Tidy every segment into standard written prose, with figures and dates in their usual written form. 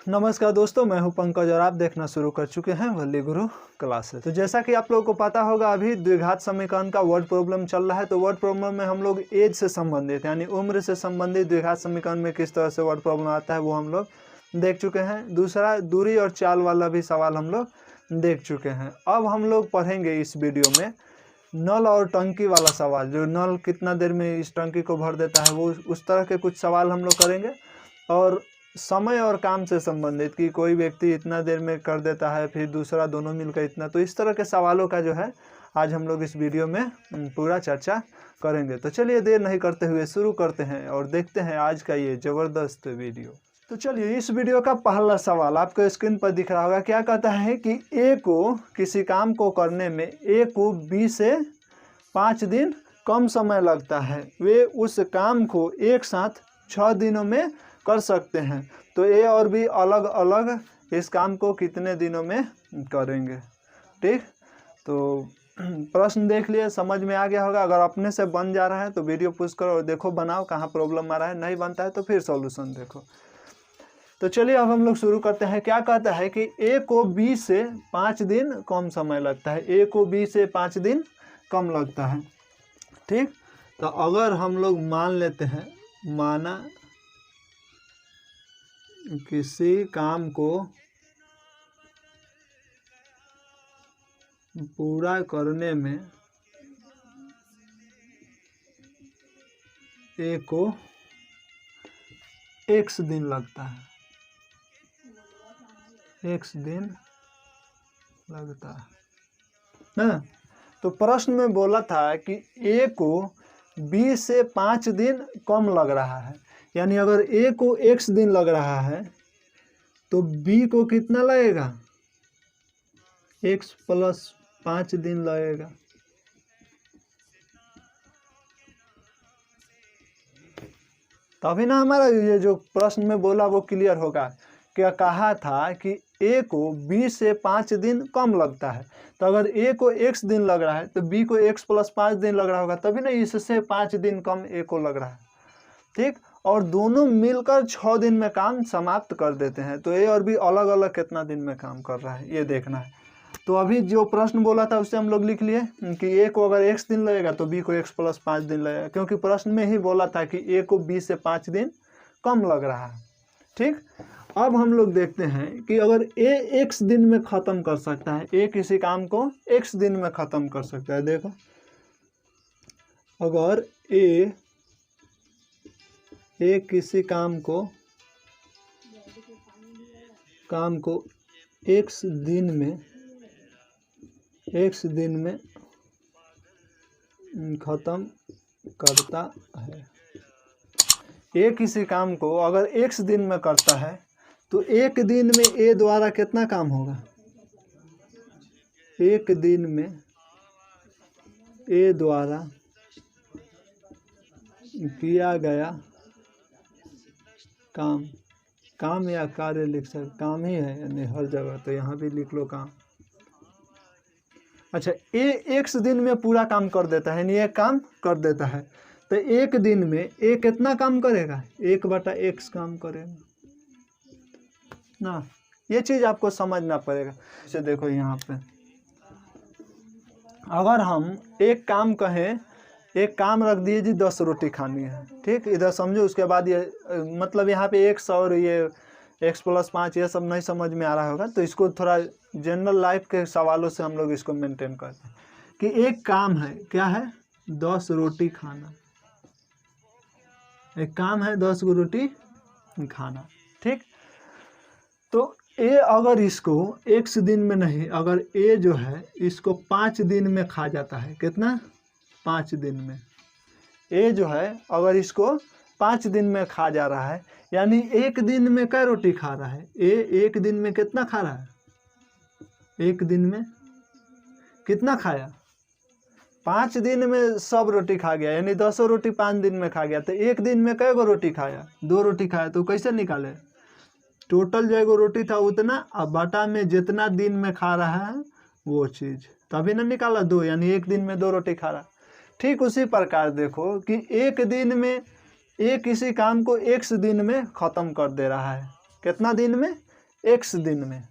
नमस्कार दोस्तों, मैं हूं पंकज और आप देखना शुरू कर चुके हैं वल्ली गुरु क्लासेस। तो जैसा कि आप लोगों को पता होगा, अभी द्विघात समीकरण का वर्ड प्रॉब्लम चल रहा है। तो वर्ड प्रॉब्लम में हम लोग एज से संबंधित यानी उम्र से संबंधित द्विघात समीकरण में किस तरह से वर्ड प्रॉब्लम आता है वो हम लोग देख चुके हैं। दूसरा दूरी और चाल वाला भी सवाल हम लोग देख चुके हैं। अब हम लोग पढ़ेंगे इस वीडियो में नल और टंकी वाला सवाल। जो नल कितना देर में इस टंकी को भर देता है, वो उस तरह के कुछ सवाल हम लोग करेंगे। और समय और काम से संबंधित कि कोई व्यक्ति इतना देर में कर देता है, फिर दूसरा दोनों मिलकर इतना। तो इस तरह के सवालों का जो है आज हम लोग इस वीडियो में पूरा चर्चा करेंगे। तो चलिए देर नहीं करते हुए शुरू करते हैं और देखते हैं आज का ये ज़बरदस्त वीडियो। तो चलिए, इस वीडियो का पहला सवाल आपको स्क्रीन पर दिख रहा होगा। क्या कहता है कि ए को किसी काम को करने में ए को 20 से 5 दिन कम समय लगता है। वे उस काम को एक साथ 6 दिनों में कर सकते हैं। तो ए और बी अलग अलग इस काम को कितने दिनों में करेंगे। ठीक, तो प्रश्न देख लिए, समझ में आ गया होगा। अगर अपने से बन जा रहा है तो वीडियो पुश करो और देखो, बनाओ कहाँ प्रॉब्लम आ रहा है। नहीं बनता है तो फिर सॉल्यूशन देखो। तो चलिए अब हम लोग शुरू करते हैं। क्या कहता है कि ए को 20 से 5 दिन कम समय लगता है। ए को 20 से 5 दिन कम लगता है। ठीक, तो अगर हम लोग मान लेते हैं, माना किसी काम को पूरा करने में ए को x दिन लगता है, x दिन लगता है ना। तो प्रश्न में बोला था कि ए को 20 से 5 दिन कम लग रहा है। यानी अगर ए को x दिन लग रहा है तो बी को कितना लगेगा, x प्लस 5 दिन लगेगा। तभी ना हमारा ये जो प्रश्न में बोला वो क्लियर होगा। क्या कहा था कि ए को 20 से 5 दिन कम लगता है। तो अगर ए को x दिन लग रहा है तो बी को x प्लस 5 दिन लग रहा होगा, तभी ना इससे 5 दिन कम ए को लग रहा है। ठीक, और दोनों मिलकर 6 दिन में काम समाप्त कर देते हैं। तो ए और बी अलग अलग कितना दिन में काम कर रहा है ये देखना है। तो अभी जो प्रश्न बोला था उससे हम लोग लिख लिए कि ए को अगर x दिन लगेगा तो बी को x प्लस 5 दिन लगेगा, क्योंकि प्रश्न में ही बोला था कि ए को 20 से 5 दिन कम लग रहा है। ठीक, अब हम लोग देखते हैं कि अगर ए x दिन में ख़त्म कर सकता है, ए किसी काम को x दिन में ख़त्म कर सकता है। देखो, अगर ए किसी काम को x दिन में ख़त्म करता है। ए किसी काम को अगर x दिन में करता है तो एक दिन में ए द्वारा कितना काम होगा, एक दिन में ए द्वारा किया गया काम या कार्य लिख सकते, काम ही है यानी हर जगह, तो यहाँ भी लिख लो काम। अच्छा, ए x दिन में पूरा काम कर देता है, यानी एक काम कर देता है। तो एक दिन में ए कितना काम करेगा, 1/x काम करेगा ना। ये चीज़ आपको समझना पड़ेगा। जैसे देखो यहाँ पे, अगर हम एक काम कहें, एक काम रख दिए जी 10 रोटी खानी है। ठीक, इधर समझो। उसके बाद ये मतलब यहाँ पे x और ये x प्लस 5 ये सब नहीं समझ में आ रहा होगा, तो इसको थोड़ा जनरल लाइफ के सवालों से हम लोग इसको मेंटेन करते हैं कि एक काम है, क्या है, 10 रोटी खाना। एक काम है 10 रोटी खाना। ठीक, तो ए अगर इसको x दिन में नहीं, अगर ए जो है इसको 5 दिन में खा जाता है, कितना, 5 दिन में। ए जो है अगर इसको 5 दिन में खा जा रहा है, यानी एक दिन में क्या रोटी खा रहा है, ए एक दिन में कितना खा रहा है, एक दिन में कितना खाया, 5 दिन में सब रोटी खा गया, यानी 10 रोटी 5 दिन में खा गया। तो एक दिन में कै गो रोटी खाया, 2 रोटी खाया। तो कैसे निकाले, टोटल जो रोटी था उतना, अब बटा में जितना दिन में खा रहा है वो चीज़, तभी ना निकाला 2, यानी एक दिन में 2 रोटी खा रहा। ठीक उसी प्रकार देखो कि एक दिन में एक किसी काम को x दिन में ख़त्म कर दे रहा है। कितना दिन में, x दिन में।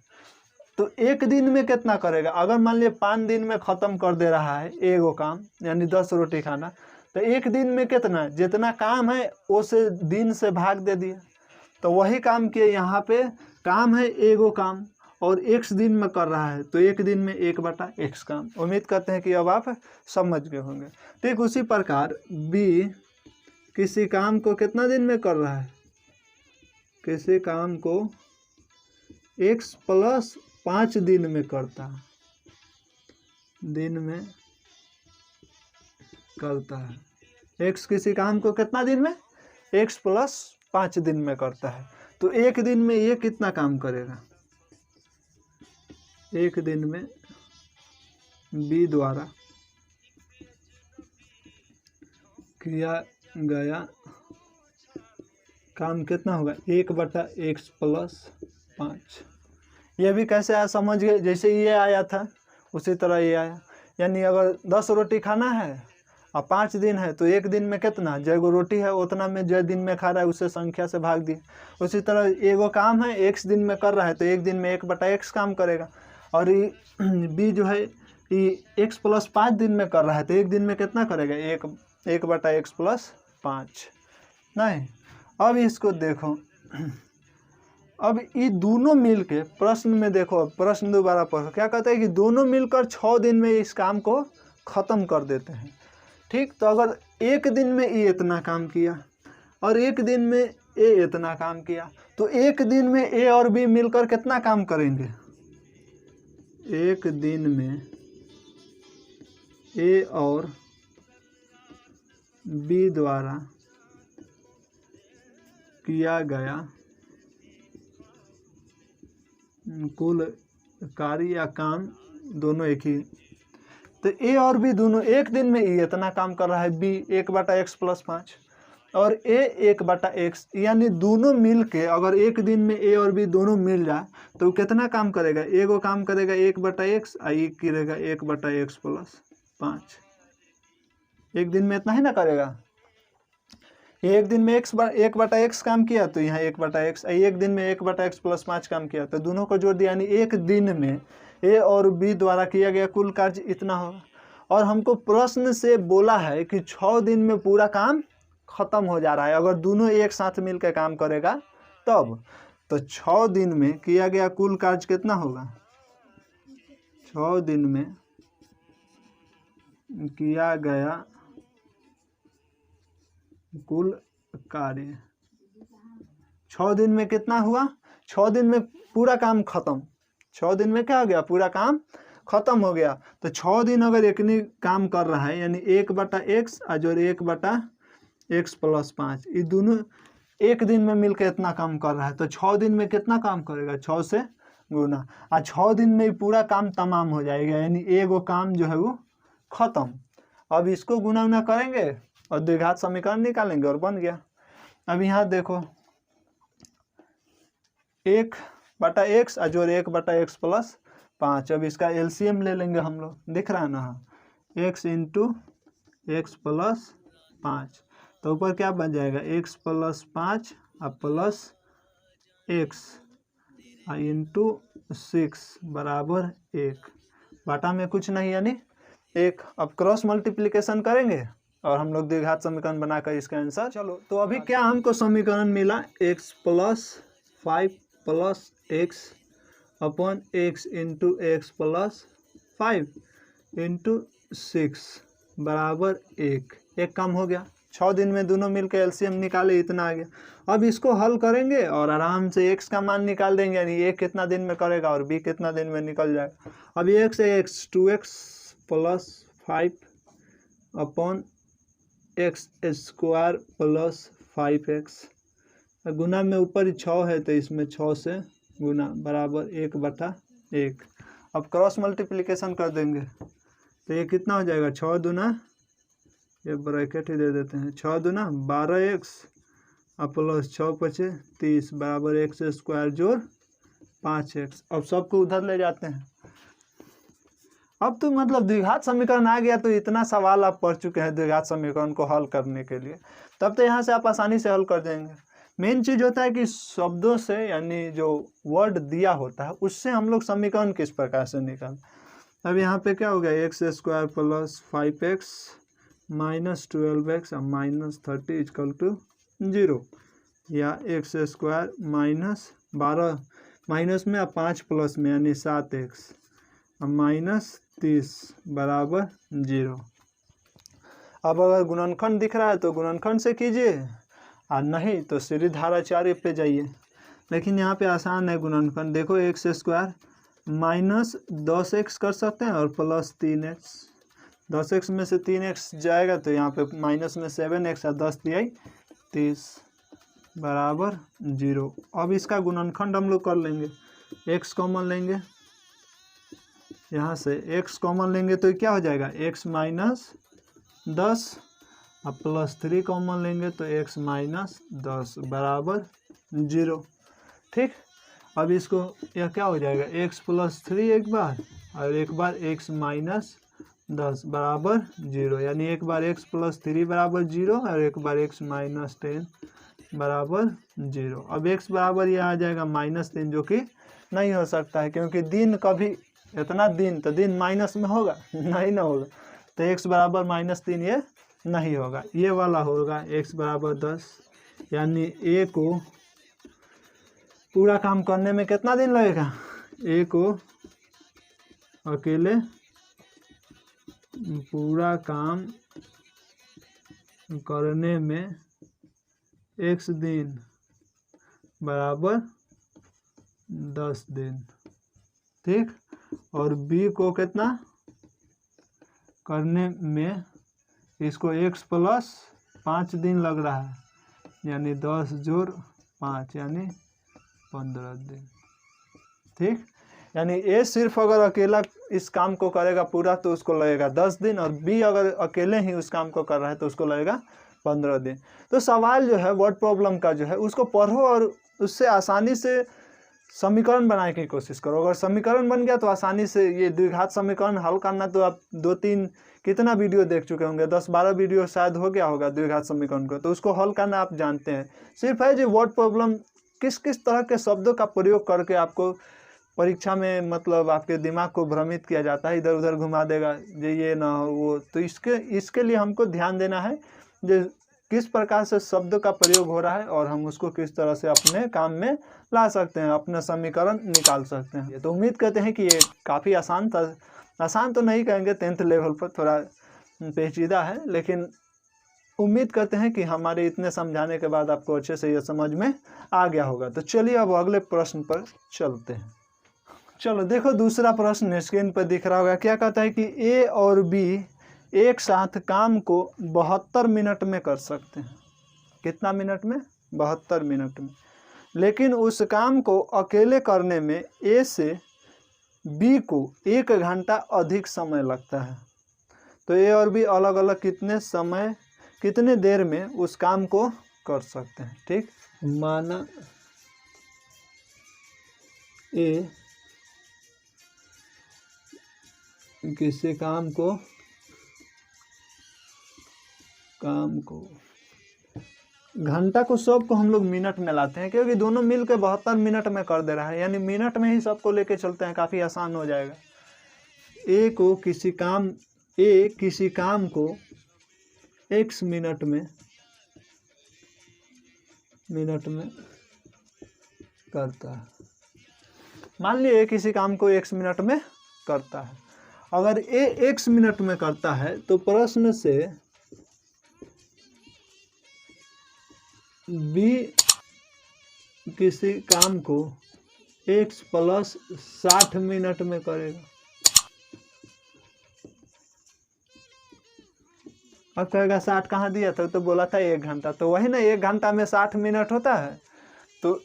तो एक दिन में कितना करेगा, अगर मान लिया 5 दिन में ख़त्म कर दे रहा है एगो काम यानी 10 रोटी खाना, तो एक दिन में कितना, जितना काम है उसे दिन से भाग दे दिया। तो वही काम किए, यहाँ पे काम है एगो काम और x दिन में कर रहा है, तो एक दिन में 1/x काम। उम्मीद करते हैं कि अब आप समझ गए होंगे। ठीक उसी प्रकार b किसी काम को कितना दिन में कर रहा है, किसी काम को x + 5 दिन में करता है, दिन में करता है। x किसी काम को कितना दिन में, x + 5 दिन में करता है। तो एक दिन में ये कितना काम करेगा, एक दिन में b द्वारा किया गया काम कितना होगा, 1/x + 5। ये भी कैसे आया समझ गए, जैसे ये आया था उसी तरह ये आया। यानी अगर 10 रोटी खाना है और 5 दिन है, तो एक दिन में कितना, जैगो रोटी है उतना में जो दिन में खा रहा है उसे संख्या से भाग दिए। उसी तरह एगो काम है x दिन में कर रहा है, तो एक दिन में 1/x काम करेगा। और b जो है ये x + 5 दिन में कर रहा है, तो एक दिन में कितना करेगा, 1/x + 5। नहीं, अब इसको देखो, अब ये दोनों मिलके प्रश्न में देखो, प्रश्न दोबारा पढ़ो, क्या कहते हैं कि दोनों मिलकर 6 दिन में इस काम को ख़त्म कर देते हैं। ठीक, तो अगर एक दिन में ये इतना काम किया और एक दिन में ए इतना काम किया, तो एक दिन में ए और बी मिलकर कितना काम करेंगे, एक दिन में ए और बी द्वारा किया गया कुल कार्य या काम दोनों एक ही। तो ए और बी दोनों एक दिन में ए इतना काम कर रहा है, बी 1/x + 5 और ए 1/x, यानी दोनों मिल के अगर एक दिन में ए और बी दोनों मिल जाए तो कितना काम करेगा, एगो काम करेगा 1/x और एक करेगा 1/x + 5। एक दिन में इतना ही ना करेगा, एक दिन में 1/x काम किया तो यहाँ 1/x, एक दिन में 1/x + 5 काम किया, तो दोनों को जोड़ दिया, यानी एक दिन में ए और बी द्वारा किया गया कुल कार्य इतना होगा। और हमको प्रश्न से बोला है कि 6 दिन में पूरा काम खत्म हो जा रहा है, अगर दोनों एक साथ मिलकर काम करेगा तब। तो 6 दिन में किया गया कुल कार्य कितना होगा, 6 दिन में किया गया कुल कार्य, 6 दिन में कितना हुआ, 6 दिन में पूरा काम खत्म, 6 दिन में क्या हो गया, पूरा काम खत्म हो गया। तो 6 दिन अगर एक ने काम कर रहा है, यानी 1/x और 1/x + 5, ये दोनों एक दिन में मिलकर इतना काम कर रहा है, तो 6 दिन में कितना काम करेगा, 6 से गुना, और 6 दिन में पूरा काम तमाम हो जाएगा, यानी एगो काम जो है वो खत्म। अब इसको गुना करेंगे और द्विघात समीकरण निकालेंगे और बन गया। अब यहाँ देखो 1/x और 1/x + 5, अब इसका एलसीएम ले लेंगे हम लोग, दिख रहा है ना, x × x + 5, तो ऊपर क्या बन जाएगा, x + 5 और +x × 6 = 1, बाटा में कुछ नहीं यानी 1। अब क्रॉस मल्टीप्लिकेशन करेंगे और हम लोग द्विघात समीकरण बनाकर इसका आंसर। चलो, तो अभी क्या हमको समीकरण मिला, x + 5 + x / x × x + 5 × 6 = 1। एक काम हो गया, 6 दिन में दोनों मिलकर एलसीएम निकाले, इतना आ गया। अब इसको हल करेंगे और आराम से x का मान निकाल देंगे, यानी a कितना दिन में करेगा और b कितना दिन में निकल जाएगा। अब x है x 2x + 5 / x² + 5x, गुना में ऊपर 6 है तो इसमें 6 से गुना बराबर 1/1। अब क्रॉस मल्टीप्लिकेशन कर देंगे तो ये कितना हो जाएगा, 6 दूना, ये ब्रैकेट ही दे देते हैं, 6 दूना 12x और +6 × 5 = 30 बराबर x² + 5x। अब सबको उधर ले जाते हैं। अब तो मतलब द्विघात समीकरण आ गया, तो इतना सवाल आप पढ़ चुके हैं द्विघात समीकरण को हल करने के लिए, तब तो यहाँ से आप आसानी से हल कर देंगे। मेन चीज़ होता है कि शब्दों से यानी जो वर्ड दिया होता है उससे हम लोग समीकरण किस प्रकार से निकाल। अब यहाँ पे क्या हो गया, x square plus 5x minus 12x और माइनस 30 इक्वल टू 0, या एक्स स्क्वायर माइनस 12 माइनस में और 5 प्लस में यानी 7x और माइनस 30 बराबर 0। अब अगर गुणनखंड दिख रहा है तो गुणनखंड से कीजिए और नहीं तो सीधी धाराचार्य पे जाइए। लेकिन यहाँ पे आसान है गुणनखंड। देखो एक्स स्क्वायर माइनस 10x कर सकते हैं और प्लस 3x, 10x में से 3x जाएगा तो यहाँ पे माइनस में 7x और 10 तिहाई 30 बराबर 0। अब इसका गुणनखंड हम लोग कर लेंगे, x कॉमन लेंगे, यहाँ से x कॉमन लेंगे तो क्या हो जाएगा, x माइनस 10 और प्लस 3 कॉमन लेंगे तो x माइनस 10 बराबर 0। ठीक, अब इसको यह क्या हो जाएगा, x प्लस 3 एक बार और एक बार x माइनस 10 बराबर 0, यानी एक बार x प्लस 3 बराबर 0 और एक बार x माइनस 10 बराबर 0। अब x बराबर यह आ जाएगा -3, जो कि नहीं हो सकता है क्योंकि दिन कभी इतना दिन तो दिन माइनस में होगा नहीं ना होगा, तो x बराबर -3 ये नहीं होगा, ये वाला होगा x बराबर 10। यानी a को पूरा काम करने में कितना दिन लगेगा, a को अकेले पूरा काम करने में x दिन बराबर 10 दिन। ठीक, और b को कितना करने में इसको x प्लस 5 दिन लग रहा है, यानी 10 जोड़ 5 यानी 15 दिन। ठीक, यानी ए सिर्फ अगर अकेला इस काम को करेगा पूरा तो उसको लगेगा 10 दिन, और बी अगर अकेले ही उस काम को कर रहा है तो उसको लगेगा 15 दिन। तो सवाल जो है वर्ड प्रॉब्लम का जो है उसको पढ़ो और उससे आसानी से समीकरण बनाने की कोशिश करो। अगर समीकरण बन गया तो आसानी से ये द्विघात समीकरण हल करना, तो आप 2-3 कितना वीडियो देख चुके होंगे, 10-12 वीडियो शायद हो गया होगा द्विघात समीकरण को, तो उसको हल करना आप जानते हैं। सिर्फ है जो वर्ड प्रॉब्लम किस किस तरह के शब्दों का प्रयोग करके आपको परीक्षा में मतलब आपके दिमाग को भ्रमित किया जाता है, इधर उधर घुमा देगा ये ना हो वो, तो इसके लिए हमको ध्यान देना है जो किस प्रकार से शब्द का प्रयोग हो रहा है और हम उसको किस तरह से अपने काम में ला सकते हैं, अपना समीकरण निकाल सकते हैं। तो उम्मीद करते हैं कि ये काफ़ी आसान था, आसान तो नहीं कहेंगे, 10th लेवल पर थोड़ा पेचीदा है, लेकिन उम्मीद करते हैं कि हमारे इतने समझाने के बाद आपको अच्छे से ये समझ में आ गया होगा। तो चलिए अब अगले प्रश्न पर चलते हैं। चलो देखो दूसरा प्रश्न स्क्रीन पर दिख रहा होगा, क्या कहता है कि ए और बी एक साथ काम को 72 मिनट में कर सकते हैं। कितना मिनट में, 72 मिनट में, लेकिन उस काम को अकेले करने में ए से बी को 1 घंटा अधिक समय लगता है। तो ए और बी अलग अलग कितने देर में उस काम को कर सकते हैं। ठीक, माना ए किसी काम को घंटा को सबको हम लोग मिनट में लाते हैं क्योंकि दोनों मिल के 72 मिनट में कर दे रहा है, यानी मिनट में ही सबको लेके चलते हैं, काफ़ी आसान हो जाएगा। ए किसी काम को x मिनट में करता है। मान लिए किसी काम को x मिनट में करता है, अगर ए x मिनट में करता है तो प्रश्न से बी किसी काम को x प्लस 60 मिनट में करेगा। अब कहेगा 60 कहाँ दिया था, तो बोला था 1 घंटा, तो वही ना 1 घंटा में 60 मिनट होता है, तो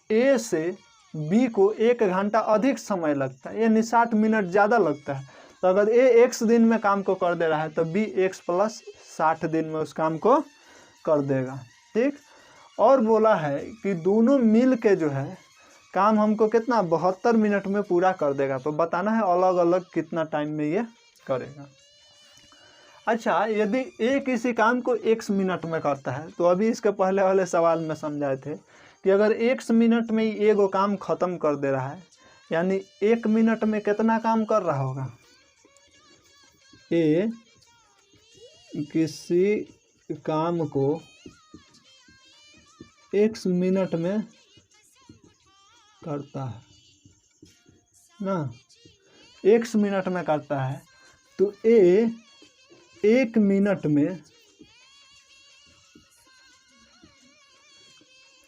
ए से बी को 1 घंटा अधिक समय लगता है, यानी 60 मिनट ज़्यादा लगता है। तो अगर ए x दिन में काम को कर दे रहा है तो बी x प्लस 60 दिन में उस काम को कर देगा। ठीक, और बोला है कि दोनों मिल के जो है काम हमको कितना 72 मिनट में पूरा कर देगा, तो बताना है अलग अलग कितना टाइम में ये करेगा। अच्छा, यदि ए किसी काम को x मिनट में करता है, तो अभी इसके पहले वाले सवाल में समझाए थे कि अगर x मिनट में ही एगो काम ख़त्म कर दे रहा है, यानी 1 मिनट में कितना काम कर रहा होगा। ए किसी काम को x मिनट में करता है ना, x मिनट में करता है, तो ए 1 मिनट में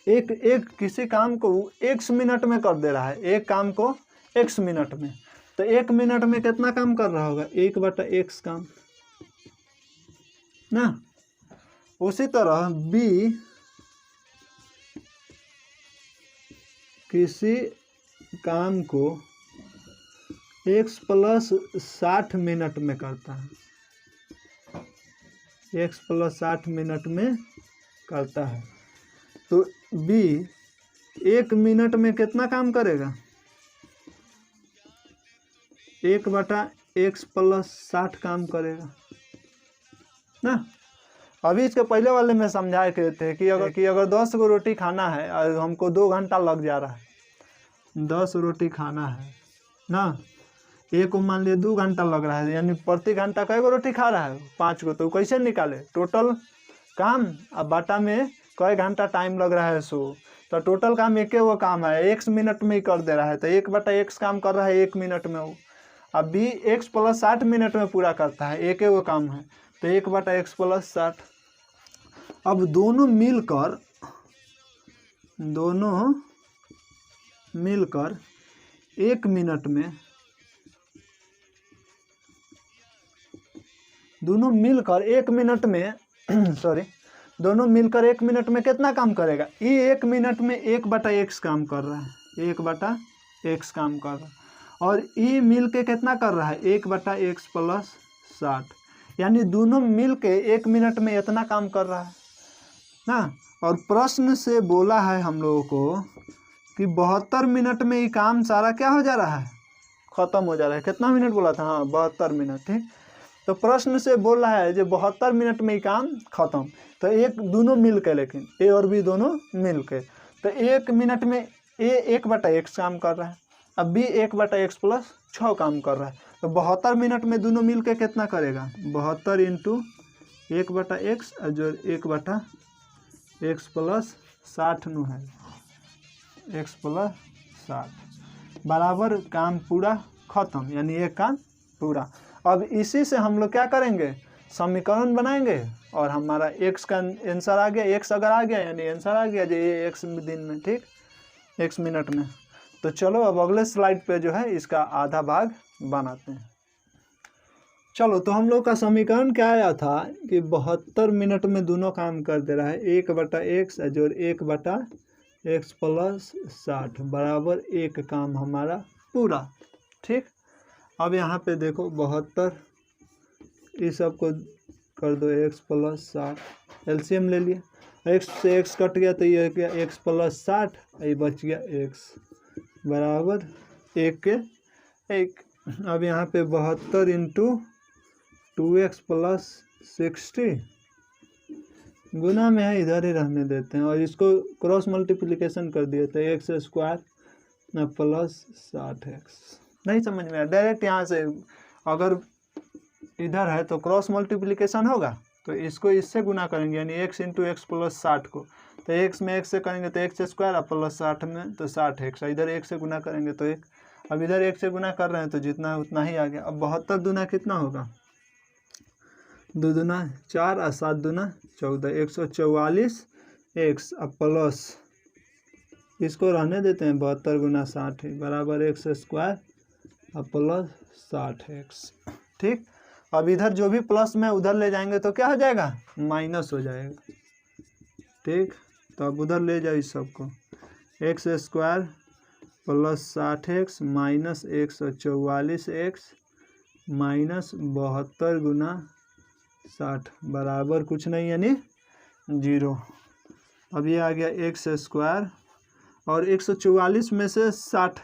एक किसी काम को x मिनट में कर दे रहा है, एक काम को x मिनट में, तो 1 मिनट में कितना काम कर रहा होगा, 1/x काम ना। उसी तरह b किसी काम को x + 60 मिनट में करता है, x + 60 मिनट में करता है, तो b 1 मिनट में कितना काम करेगा, 1/x + 60 काम करेगा ना। अभी इसके पहले वाले में समझाए के थे कि अगर 10 गो रोटी खाना है और हमको 2 घंटा लग जा रहा है, 10 रोटी खाना है ना, एक को मान लिया 2 घंटा लग रहा है, यानी प्रति घंटा कै गो रोटी खा रहा है, 5 गो, तो कैसे निकाले टोटल काम, अब बाटा में कै घंटा टाइम लग रहा है, तो टोटल काम एक वो काम है, x मिनट में ही कर दे रहा है, तो 1/x काम कर रहा है 1 मिनट में वो। अब भी x + 60 मिनट में पूरा करता है, एक वो काम है, तो 1/x + 60। अब दोनों मिलकर 1 मिनट में, दोनों मिलकर 1 मिनट में सॉरी, दोनों मिलकर 1 मिनट में कितना काम करेगा, ये 1 मिनट में 1/x काम कर रहा है, 1/x काम कर रहा है, और ये मिल के कितना कर रहा है, 1/x + 60, यानी दोनों मिल के 1 मिनट में इतना काम कर रहा है ना। और प्रश्न से बोला है हम लोगों को कि 72 मिनट में ये काम सारा क्या हो जा रहा है, ख़त्म हो जा रहा है। कितना मिनट बोला था, हाँ 72 मिनट, ठीक। तो प्रश्न से बोल रहा है जो 72 मिनट में ये काम ख़त्म, तो एक दोनों मिल के, लेकिन ए और बी दोनों मिल के, तो 1 मिनट में ए 1/x काम कर रहा है, अब बी 1/x + 6 काम कर रहा है, तो 72 मिनट में दोनों मिल के कितना करेगा, 72 × 1/x और जो 1/x + 60 नु है, x + 60 बराबर काम पूरा ख़त्म, यानी एक काम पूरा। अब इसी से हम लोग क्या करेंगे, समीकरण बनाएंगे, और हमारा x का आंसर आ गया, x अगर आ गया यानी आंसर आ गया, जो ये x दिन में, ठीक, x मिनट में। तो चलो अब अगले स्लाइड पे जो है इसका आधा भाग बनाते हैं। चलो, तो हम लोग का समीकरण क्या आया था कि 72 मिनट में दोनों काम कर दे रहा है, 1/x जोड़ 1/x + 60 बराबर एक काम हमारा पूरा, ठीक। अब यहाँ पे देखो 72, इस सब को कर दो x + 60, एलसीएम ले लिया, x से x कट गया तो ये क्या, x + 60, ये बच गया x बराबर 1 के 1। अब यहाँ पे 72 × 2x + 60 गुना में है, इधर ही रहने देते हैं, और इसको क्रॉस मल्टीप्लिकेशन कर दिए तो x² + 60x। नहीं समझ में आया, डायरेक्ट यहाँ से अगर इधर है तो क्रॉस मल्टीप्लिकेशन होगा, तो इसको इससे गुना करेंगे, यानी x × x + 60 को, तो x में x से करेंगे तो x² + 60 में तो 60x, इधर 1 से गुना करेंगे तो 1, अब इधर 1 से गुना कर रहे हैं तो जितना है उतना ही आ गया। अब 72 दूना कितना होगा, 2 दूना 4 और 7 दूना 14, 144x, अब प्लस इसको रहने देते हैं, 72 × 60 बराबर x² + 60x, ठीक। अब इधर जो भी प्लस में उधर ले जाएंगे तो क्या हो जाएगा, माइनस हो जाएगा, ठीक। तो अब उधर ले जाओ इस सबको, x² + 60x minus 144x minus 72 × 60 बराबर कुछ नहीं यानी 0। अब ये आ गया x² और 144 में से 60,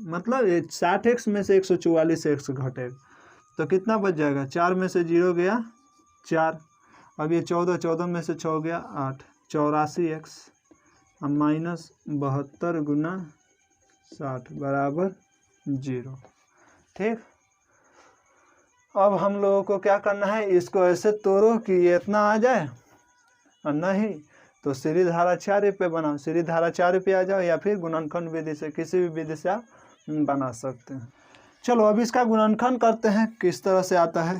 मतलब 60x में से 144x घटेगा, तो कितना बच जाएगा, 4 में से 0 गया 4, अब ये 14, 14 में से 6 गया 8, 84x अब माइनस 72 गुना 60 बराबर 0। ठीक, अब हम लोगों को क्या करना है, इसको ऐसे तोड़ो कि ये इतना आ जाए, और नहीं तो सीधी धारा 4 पे बनाओ, सीधी धारा 4 पे आ जाओ, या फिर गुणनखंड विधि से, किसी भी विधि से आप बना सकते हैं। चलो अब इसका गुणनखंड करते हैं, किस तरह से आता है।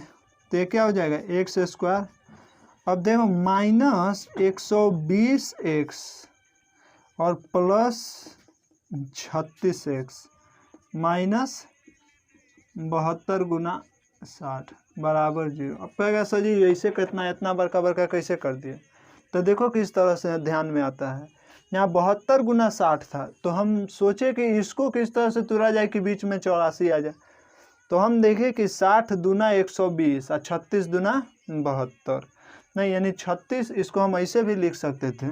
तो ये क्या हो जाएगा, एक्स स्क्वायर, अब देखो माइनस 120x और प्लस 36x माइनस 72 गुना 60 बराबर 0। अब कहेगा सर जी ऐसे कितना इतना बड़का बड़का कैसे कर दिए, तो देखो किस तरह से ध्यान में आता है। यहाँ 72 गुना 60 था, तो हम सोचे कि इसको किस तरह से तुरा जाए कि बीच में 84 आ जाए। तो हम देखें कि 60 दूना 120 और 36 दूना 72, नहीं यानी 36, इसको हम ऐसे भी लिख सकते थे,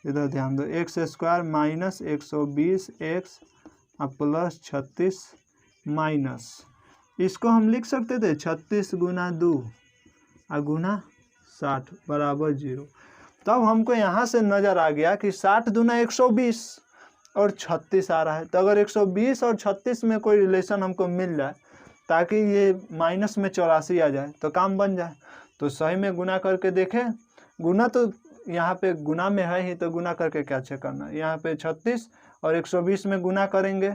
इधर ध्यान दो, एक्स स्क्वायर माइनस 120x और प्लस 36 माइनस, इसको हम लिख सकते थे 36 गुना 2 और गुना 60 बराबर 0। तब हमको यहाँ से नज़र आ गया कि 60 दूना 120 और 36 आ रहा है, तो अगर 120 और 36 में कोई रिलेशन हमको मिल जाए ताकि ये माइनस में 84 आ जाए तो काम बन जाए। तो सही में गुना करके देखें, गुना तो यहाँ पे गुना में है ही, तो गुना करके क्या चेक करना, यहाँ पे 36 और 120 में गुना करेंगे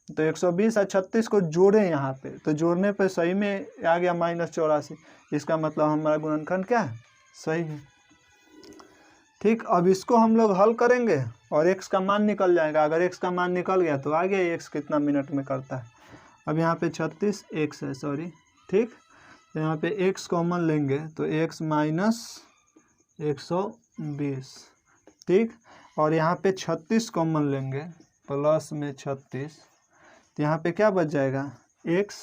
तो 120 और 36 को जोड़ें यहाँ पे, तो जोड़ने पे सही में आ गया माइनस 84, इसका मतलब हमारा गुणनखंड क्या है, सही है। ठीक, अब इसको हम लोग हल करेंगे और x का मान निकल जाएगा, अगर x का मान निकल गया तो आ गया x कितना मिनट में करता है। अब यहाँ पे 36x है, सॉरी, ठीक, तो यहाँ पे x कॉमन लेंगे तो x माइनस 120, ठीक, और यहाँ पे 36 कॉमन लेंगे प्लस में 36, तो यहाँ पे क्या बच जाएगा x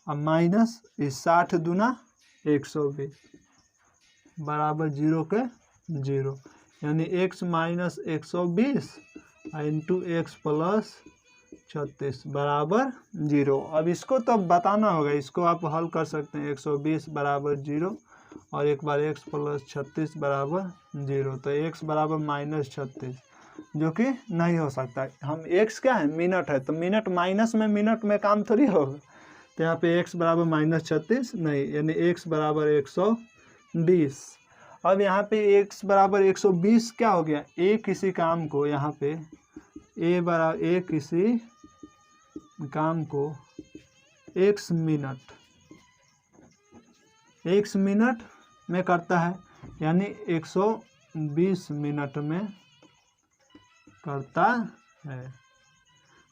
और माइनस 60 दूना 120 बराबर 0 के 0, यानी x minus 120 into x plus 36 बराबर 0। अब इसको तो बताना होगा, इसको आप हल कर सकते हैं, 120 बराबर 0 और एक बार x प्लस 36 बराबर 0, तो x बराबर माइनस 36, जो कि नहीं हो सकता। हम x क्या है, मिनट है, तो मिनट माइनस में मिनट में काम थोड़ी होगा, तो यहाँ पे x बराबर माइनस 36 नहीं, यानी x बराबर 120। अब यहाँ पे x बराबर 120 क्या हो गया, a किसी काम को, यहाँ पे a बराबर a किसी काम को x मिनट में करता है, यानी 120 मिनट में करता है,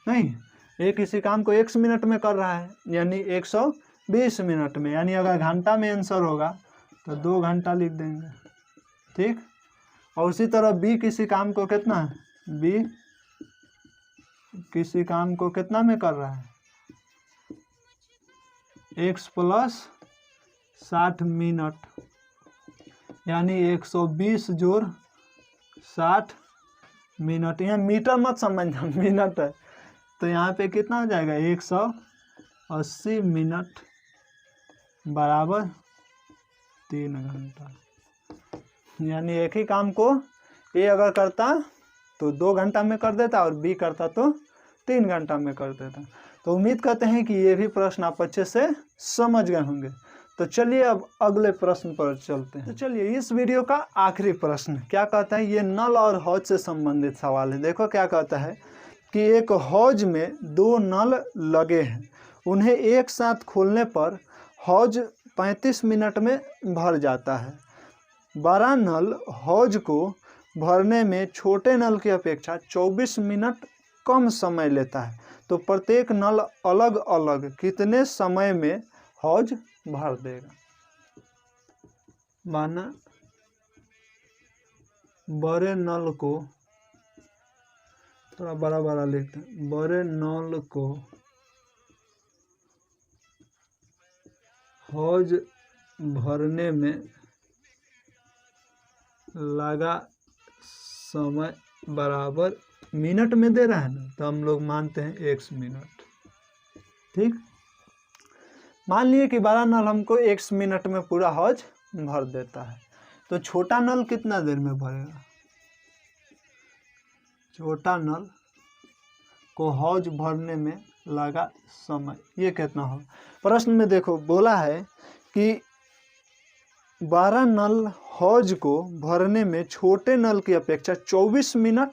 नहीं, एक किसी काम को x मिनट में कर रहा है यानी 120 मिनट में, यानी अगर घंटा में आंसर होगा तो 2 घंटा लिख देंगे, ठीक। और उसी तरह b किसी काम को कितना है, b किसी काम को कितना में कर रहा है, x प्लस 60 मिनट, यानी 120 जोड़ 60 मिनट, यहाँ मीटर मत समझना, मिनट है, तो यहाँ पे कितना हो जाएगा 180 मिनट बराबर 3 घंटा, यानी एक ही काम को ए अगर करता तो 2 घंटा में कर देता और बी करता तो 3 घंटा में कर देता। तो उम्मीद करते हैं कि ये भी प्रश्न आप अच्छे से समझ गए होंगे। तो चलिए अब अगले प्रश्न पर चलते हैं। तो चलिए इस वीडियो का आखिरी प्रश्न क्या कहता है, ये नल और हौज से संबंधित सवाल है। देखो क्या कहता है कि एक हौज में 2 नल लगे हैं, उन्हें एक साथ खोलने पर हौज 35 मिनट में भर जाता है। बड़ा नल हौज को भरने में छोटे नल की अपेक्षा 24 मिनट कम समय लेता है, तो प्रत्येक नल अलग अलग कितने समय में हौज भर देगा। माना बड़े नल को, थोड़ा बड़ा बड़ा लिखते हैं, बड़े नल को हौज भरने में लगा समय बराबर मिनट में दे रहा है ना, तो हम लोग मानते हैं 1 मिनट, ठीक। मान लिए कि बड़ा नल हमको x मिनट में पूरा हौज भर देता है, तो छोटा नल कितना देर में भरेगा? छोटा नल को हौज भरने में लगा समय ये कितना हो? प्रश्न में देखो बोला है कि बड़ा नल हौज को भरने में छोटे नल की अपेक्षा 24 मिनट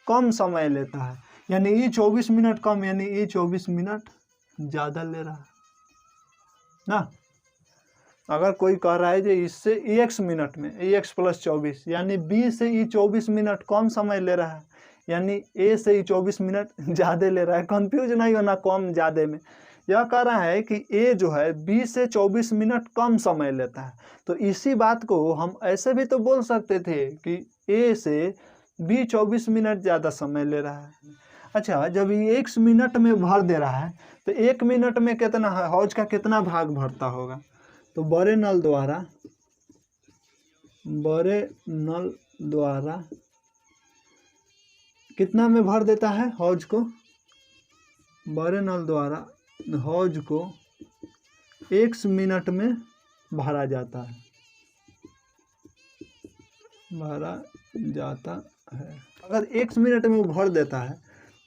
कम समय लेता है, यानी ये 24 मिनट कम, यानी ये 24 मिनट ज़्यादा ले रहा है ना। अगर कोई कह रहा है कि इससे x मिनट में x प्लस 24, यानी b से ये 24 मिनट कम समय ले रहा है, यानी a से ये 24 मिनट ज़्यादा ले रहा है। कंफ्यूज नहीं होना कम ज़्यादा में, यह कह रहा है कि a जो है b से 24 मिनट कम समय लेता है। तो इसी बात को हम ऐसे भी तो बोल सकते थे कि a से b 24 मिनट ज़्यादा समय ले रहा है। अच्छा, जब ये x मिनट में भर दे रहा है तो 1 मिनट में कितना है, हौज का कितना भाग भरता होगा? तो बड़े नल द्वारा कितना में भर देता है हौज को? बड़े नल द्वारा हौज को x मिनट में भरा जाता है, अगर x मिनट में वो भर देता है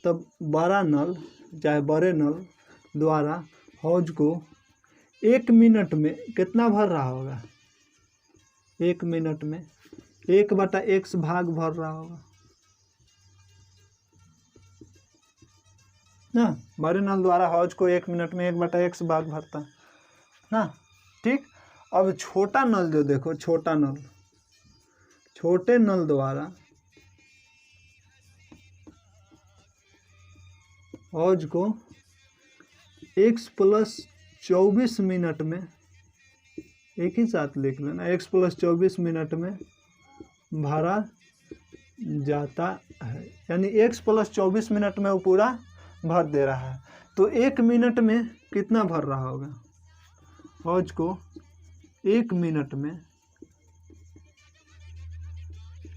तब बड़ा नल चाहे बड़े नल द्वारा हौज को 1 मिनट में कितना भर रहा होगा? 1 मिनट में 1/x भाग भर रहा होगा ना। बड़े नल द्वारा हौज को 1 मिनट में 1/x भाग भरता है ना। ठीक, अब छोटा नल जो देखो, छोटे नल द्वारा हौज को x प्लस 24 मिनट में, एक ही साथ लिख लेना, x प्लस 24 मिनट में भरा जाता है, यानी x प्लस 24 मिनट में वो पूरा भर दे रहा है। तो 1 मिनट में कितना भर रहा होगा? हौज को 1 मिनट में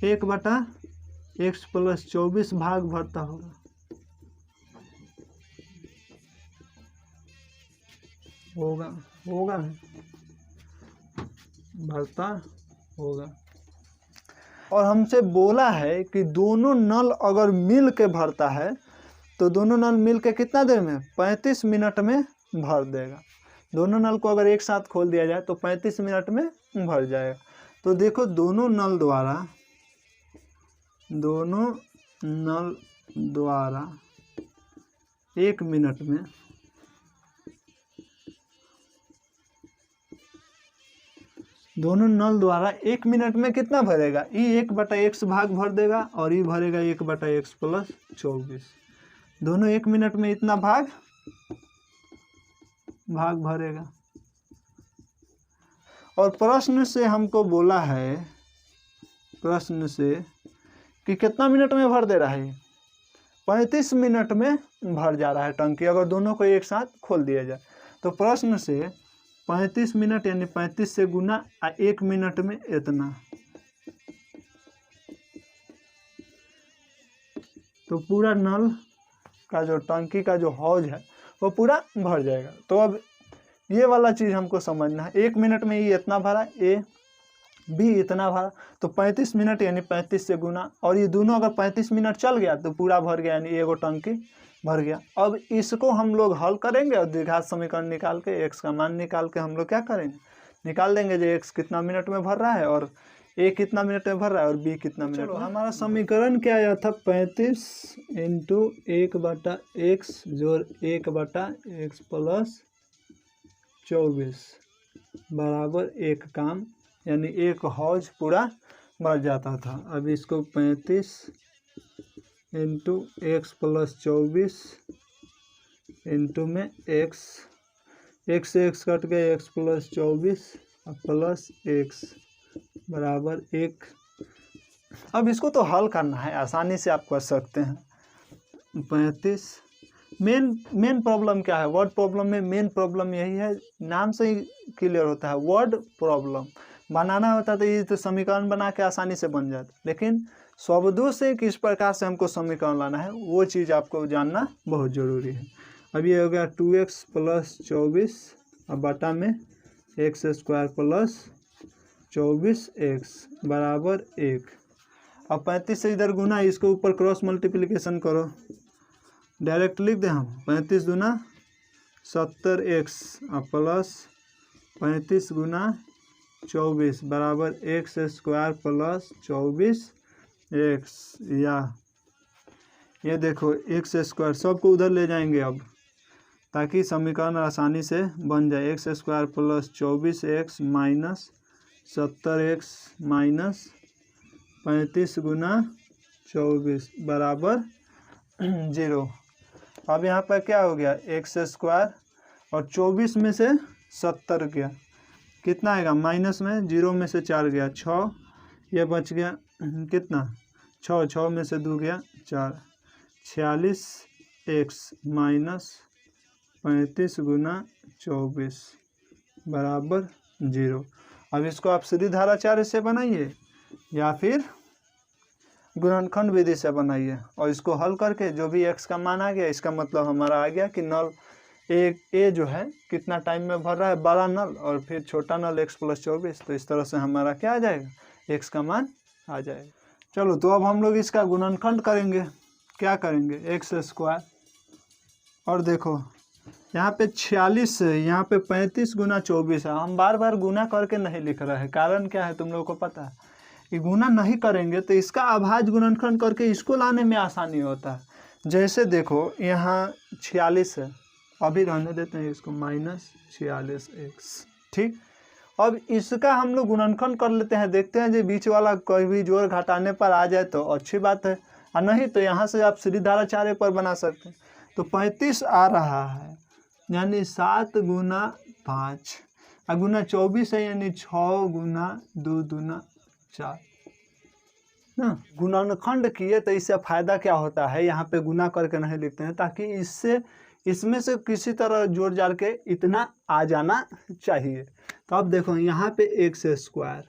1/x प्लस 24 भाग भरता होगा। भरता होगा। और हमसे बोला है कि दोनों नल अगर मिल के भरता है तो दोनों नल मिल के कितना देर में? 35 मिनट में भर देगा। दोनों नल को अगर एक साथ खोल दिया जाए तो 35 मिनट में भर जाएगा। तो देखो दोनों नल द्वारा 1 मिनट में दोनों नल द्वारा 1 मिनट में कितना भरेगा? ये 1/x भाग भर देगा और ये भरेगा 1/x प्लस 24। दोनों 1 मिनट में इतना भाग भरेगा। और प्रश्न से हमको बोला है, प्रश्न से कि कितना मिनट में भर दे रहा है? 35 मिनट में भर जा रहा है टंकी, अगर दोनों को एक साथ खोल दिया जाए। तो प्रश्न से 35 मिनट यानी 35 से गुना 1 मिनट में इतना, तो पूरा नल का जो टंकी का जो हौज है वो पूरा भर जाएगा। तो अब ये वाला चीज़ हमको समझना है, 1 मिनट में ये इतना भरा, ए बी इतना भरा, तो 35 मिनट यानी 35 से गुना, और ये दोनों अगर 35 मिनट चल गया तो पूरा भर गया, यानी एगो टंकी भर गया। अब इसको हम लोग हल करेंगे और द्विघात समीकरण निकाल के x का मान निकाल के हम लोग क्या करेंगे, निकाल देंगे जो x कितना मिनट में भर रहा है और a कितना मिनट में भर रहा है और b कितना मिनट में। हमारा समीकरण क्या आया था? 35 × 1/x जोड़ 1/x प्लस 24 बराबर 1 काम, यानी 1 हौज पूरा भर जाता था। अब इसको 35 × x प्लस 24 इंटू में x से x कट गए, x प्लस 24 प्लस x बराबर 1। अब इसको तो हल करना है, आसानी से आप कर सकते हैं। 35 मेन प्रॉब्लम क्या है? वर्ड प्रॉब्लम में मेन प्रॉब्लम यही है, नाम से ही क्लियर होता है, वर्ड प्रॉब्लम। बनाना होता तो ये तो समीकरण बना के आसानी से बन जाता, लेकिन शब्दों से किस प्रकार से हमको समीकरण लाना है वो चीज़ आपको जानना बहुत ज़रूरी है। अब ये हो गया 2x प्लस 24 अब बटा में एक्स स्क्वायर प्लस 24x बराबर 1। अब 35 से इधर गुना, इसको ऊपर क्रॉस मल्टीप्लिकेशन करो, डायरेक्ट लिख दें हम 35 गुना 70x प्लस 35 गुना 24 बराबर एक्स स्क्वायर प्लस 24x। या ये देखो एक्स स्क्वायर सबको उधर ले जाएंगे अब, ताकि समीकरण आसानी से बन जाए। X square plus 24x minus 70x minus 35 गुना 24 बराबर 0। अब यहाँ पर क्या हो गया, एक्स स्क्वायर और 24 में से 70 गया, कितना आएगा माइनस में, 0 में से 4 गया 6, ये बच गया कितना 6, 6 में से 2 गया 4, 46x माइनस 35 गुना 24 बराबर 0। अब इसको आप सीधी धाराचार्य से बनाइए या फिर गुणनखंड विधि से बनाइए, और इसको हल करके जो भी x का मान आ गया, इसका मतलब हमारा आ गया कि नल ए जो है कितना टाइम में भर रहा है, बड़ा नल और फिर छोटा नल x प्लस 24। तो इस तरह से हमारा क्या आ जाएगा, x का मान आ जाएगा। चलो तो अब हम लोग इसका गुणनखंड करेंगे। क्या करेंगे, एक्स स्क्वायर, और देखो यहाँ पे 46 है, यहाँ पे 35 गुना 24 है। हम बार बार गुना करके नहीं लिख रहे हैं, कारण क्या है तुम लोगों को पता है, कि गुना नहीं करेंगे तो इसका अभाज्य गुणनखंड करके इसको लाने में आसानी होता है। जैसे देखो यहाँ 46 है, अभी रहने देते हैं इसको, माइनस 46x, ठीक। अब इसका हम लोग गुणनखंड कर लेते हैं, देखते हैं जो बीच वाला कोई भी जोड़ घटाने पर आ जाए तो अच्छी बात है, और नहीं तो यहाँ से आप सीधी धाराचार्य पर बना सकते हैं। तो 35 आ रहा है यानी 7 गुना 5 और गुना 24 है यानी 6 गुना 2 दूना 4 ना। गुणनखंड किए तो इससे फ़ायदा क्या होता है, यहाँ पे गुना करके नहीं लिखते हैं, ताकि इससे इसमें से किसी तरह जोड़ जाड़ के इतना आ जाना चाहिए। तो अब देखो यहाँ पे एक्स स्क्वायर,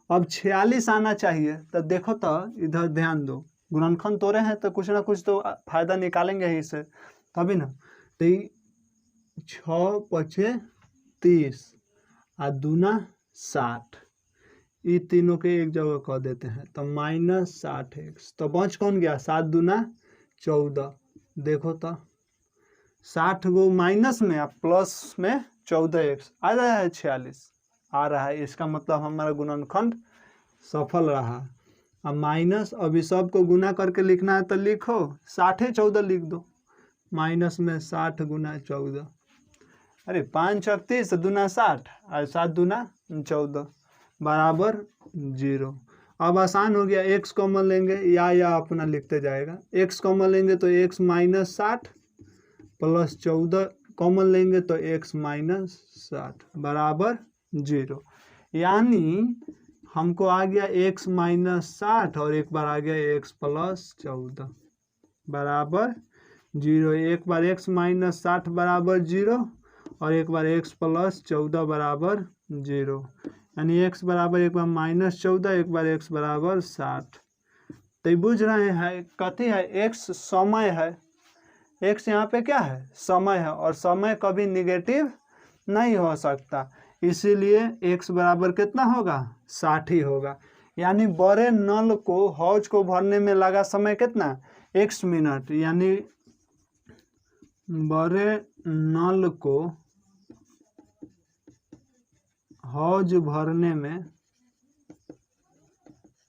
अब 46 आना चाहिए। तो देखो तो इधर ध्यान दो, गुणनखंड तोड़े हैं तो कुछ ना कुछ तो फायदा निकालेंगे ही इससे, तभी ना। तो 6 पचे 30 और दूना 60, ये तीनों के एक जगह कह देते हैं, तो माइनस 60x। तो बच कौन गया, 7 दूना 14। देखो तो 60 गो माइनस में और प्लस में 14x आ रहा है, 46 आ रहा है। इसका मतलब हमारा गुणनखंड सफल रहा। अब माइनस, अभी सबको गुना करके लिखना है तो लिखो, 60 14 लिख दो, माइनस में 60 गुना 14, अरे 5 और 30 दूना 60 और 7 दूना 14 बराबर 0। अब आसान हो गया, x कॉमन लेंगे या अपना लिखते जाएगा। x कॉमन लेंगे तो x माइनस 60 प्लस 14 कॉमन लेंगे तो x माइनस 60 बराबर 0। यानी हमको आ गया x माइनस 60 और एक बार आ गया x प्लस 14 बराबर 0। एक बार x माइनस 60 बराबर 0 और एक बार x प्लस 14 बराबर 0, यानी x बराबर एक बार माइनस 14, एक बार x बराबर 60। तो बुझ रहे हैं कथी है, x समय है, x यहाँ पे क्या है, समय है, और समय कभी निगेटिव नहीं हो सकता, इसीलिए x बराबर कितना होगा, 60 ही होगा। यानी बड़े नल को हौज को भरने में लगा समय कितना, x मिनट, यानी बड़े नल को हौज भरने में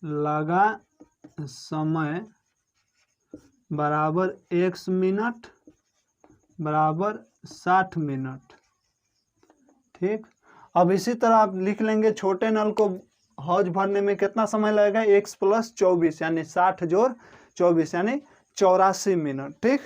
लगा समय बराबर x मिनट बराबर 60 मिनट, ठीक। अब इसी तरह आप लिख लेंगे, छोटे नल को हौज भरने में कितना समय लगेगा, x प्लस 24 यानी 60 जोड़ 24 यानी 84 मिनट, ठीक।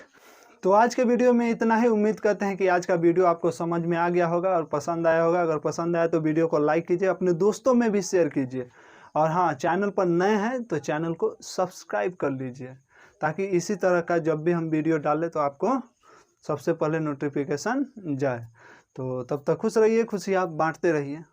तो आज के वीडियो में इतना ही। उम्मीद करते हैं कि आज का वीडियो आपको समझ में आ गया होगा और पसंद आया होगा। अगर पसंद आया तो वीडियो को लाइक कीजिए, अपने दोस्तों में भी शेयर कीजिए, और हाँ, चैनल पर नए हैं तो चैनल को सब्सक्राइब कर लीजिए, ताकि इसी तरह का जब भी हम वीडियो डालें तो आपको सबसे पहले नोटिफिकेशन जाए। तो तब तक खुश रहिए, खुशियाँ बांटते रहिए।